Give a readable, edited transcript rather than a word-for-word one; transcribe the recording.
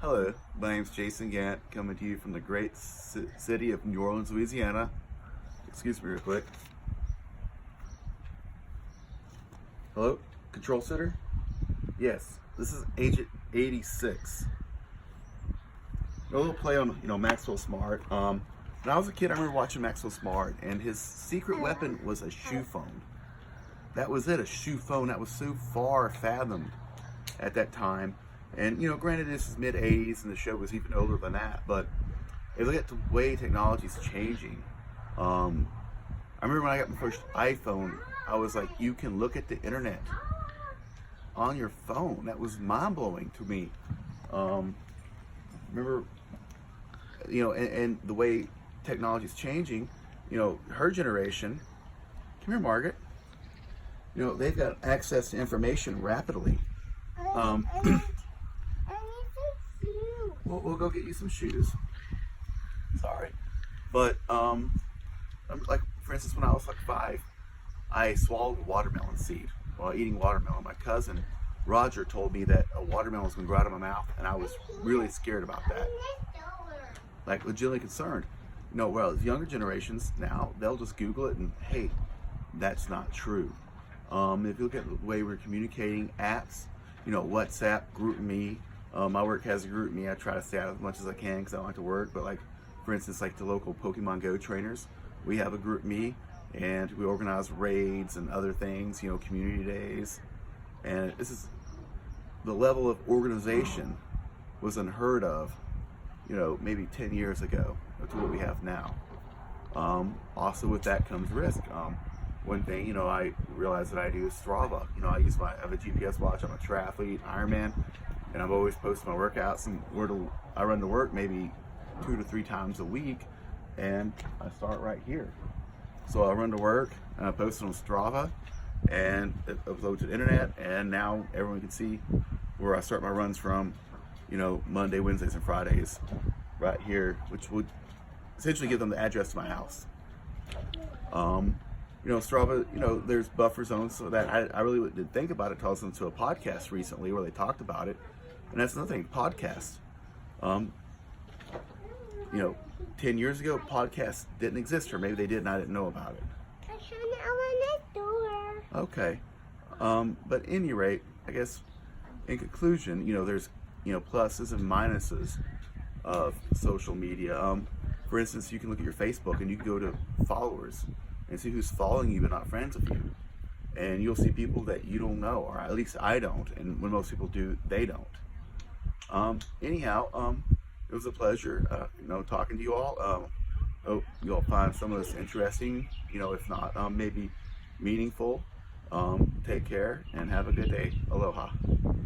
Hello, my name's Jason Gant, coming to you from the great city of New Orleans, Louisiana. Excuse me real quick. Hello, Control Center? Yes, this is Agent 86. A little play on, Maxwell Smart. When I was a kid, I remember watching Maxwell Smart, and his secret weapon was a shoe phone. That was it, a shoe phone. That was so far fathomed at that time. And granted, this is mid '80s, and the show was even older than that. But if you look at the way technology is changing, I remember when I got my first iPhone, I was like, you can look at the internet on your phone. That was mind blowing to me. Remember, and the way technology is changing. Her generation. Come here, Margaret. They've got access to information rapidly. Um, we'll go get you some shoes. Sorry, but like for instance, when I was like 5, I swallowed a watermelon seed while eating watermelon. My cousin Roger told me that a watermelon was going to grow out of my mouth, and I was really scared about that. Like legitimately concerned. Whereas younger generations now, they'll just Google it and hey, that's not true. If you look at the way we're communicating, apps, WhatsApp, GroupMe. My work has a GroupMe. I try to stay out as much as I can because I don't like to work. But like, for instance, like the local Pokemon Go trainers, we have a GroupMe, and we organize raids and other things. Community days, and this is the level of organization was unheard of. Maybe 10 years ago to what we have now. Also, with that comes risk. One thing, I realize that I do is Strava. I have a GPS watch. I'm a triathlete, Ironman, and I'm always posting my workouts and I run to work maybe 2 to 3 times a week, and I start right here. So I run to work and I post it on Strava, and it uploads to the internet, and now everyone can see where I start my runs from. Monday, Wednesdays, and Fridays, right here, which would essentially give them the address to my house. Strava, there's buffer zones, so that I really didn't think about it until I listened to a podcast recently where they talked about it. And that's another thing, podcasts. 10 years ago, podcasts didn't exist, or maybe they did and I didn't know about it. Okay. But at any rate, I guess in conclusion, there's pluses and minuses of social media. For instance, you can look at your Facebook and you can go to followers and see who's following you but not friends with you. And you'll see people that you don't know, or at least I don't. And when most people do, they don't. Anyhow, it was a pleasure, talking to you all. Hope you all find some of this interesting, if not, maybe meaningful. Take care and have a good day. Aloha.